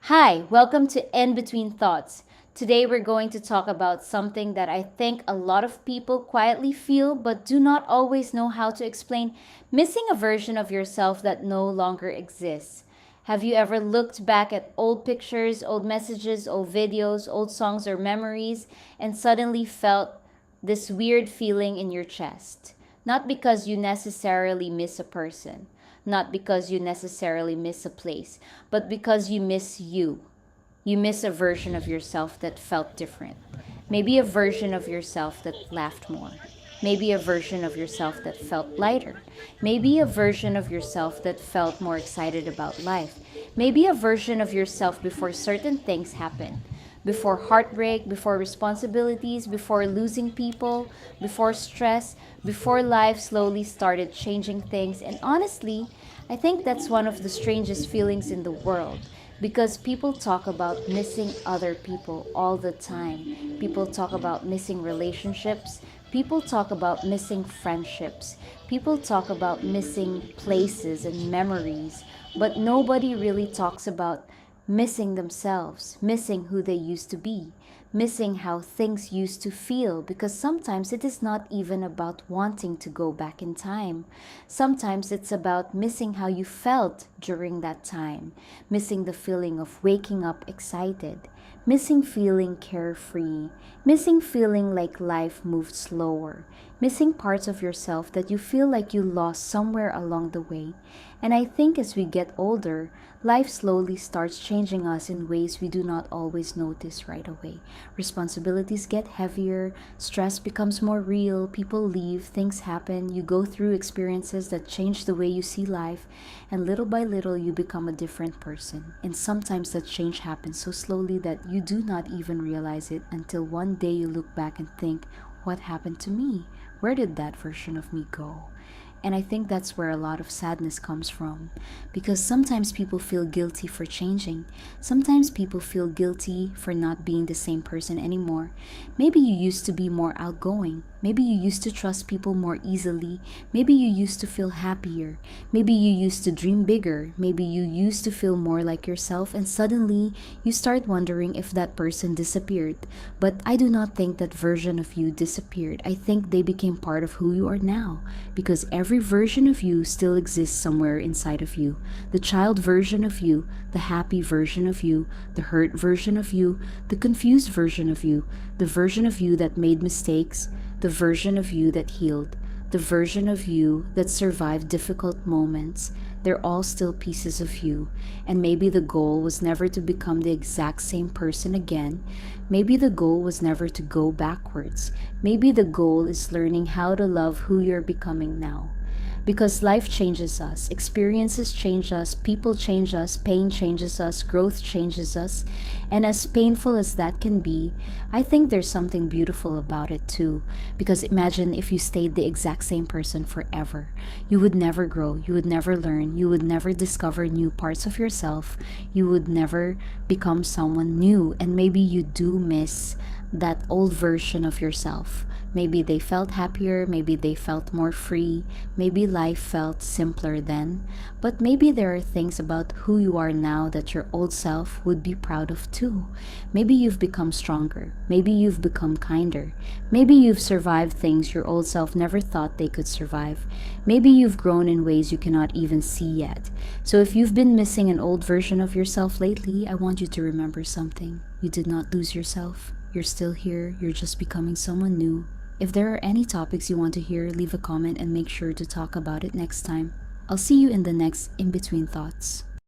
Hi, welcome to In Between Thoughts. Today we're going to talk about something that I think a lot of people quietly feel but do not always know how to explain: missing a version of yourself that no longer exists. Have you ever looked back at old pictures, old messages, old videos, old songs, or memories and suddenly felt this weird feeling in your chest? Not because you necessarily miss a person, not because you necessarily miss a place, but because you miss you. You miss a version of yourself that felt different. Maybe a version of yourself that laughed more. Maybe a version of yourself that felt lighter. Maybe a version of yourself that felt more excited about life. Maybe a version of yourself before certain things happen. Before heartbreak, before responsibilities, before losing people, before stress, before life slowly started changing things. And honestly, I think that's one of the strangest feelings in the world because people talk about missing other people all the time. People talk about missing relationships. People talk about missing friendships. People talk about missing places and memories. But nobody really talks about missing themselves, missing who they used to be, missing how things used to feel, because sometimes it is not even about wanting to go back in time. Sometimes it's about missing how you felt during that time, missing the feeling of waking up excited, missing feeling carefree, missing feeling like life moved slower, missing parts of yourself that you feel like you lost somewhere along the way. And I think as we get older, life slowly starts changing us in ways we do not always notice right away. Responsibilities get heavier, stress becomes more real, people leave, things happen, you go through experiences that change the way you see life, and little by little you become a different person. And sometimes that change happens so slowly that you do not even realize it until one day you look back and think, what happened to me? Where did that version of me go? And I think that's where a lot of sadness comes from. Because sometimes people feel guilty for changing. Sometimes people feel guilty for not being the same person anymore. Maybe you used to be more outgoing. Maybe you used to trust people more easily. Maybe you used to feel happier. Maybe you used to dream bigger. Maybe you used to feel more like yourself, and suddenly you start wondering if that person disappeared. But I do not think that version of you disappeared. I think they became part of who you are now. Because every version of you still exists somewhere inside of you. The child version of you, the happy version of you, the hurt version of you, the confused version of you, the version of you that made mistakes, the version of you that healed, the version of you that survived difficult moments. They're all still pieces of you. And maybe the goal was never to become the exact same person again. Maybe the goal was never to go backwards. Maybe the goal is learning how to love who you're becoming now. Because life changes us, experiences change us, people change us, pain changes us, growth changes us. And as painful as that can be, I think there's something beautiful about it too. Because imagine if you stayed the exact same person forever. You would never grow, you would never learn, you would never discover new parts of yourself, you would never become someone new. And maybe you do miss that old version of yourself. Maybe they felt happier, maybe they felt more free, maybe life felt simpler then. But maybe there are things about who you are now that your old self would be proud of too. Maybe you've become stronger, maybe you've become kinder, maybe you've survived things your old self never thought they could survive. Maybe you've grown in ways you cannot even see yet. So if you've been missing an old version of yourself lately, I want you to remember something. You did not lose yourself. You're still here, you're just becoming someone new. If there are any topics you want to hear, leave a comment and make sure to talk about it next time. I'll see you in the next In Between Thoughts.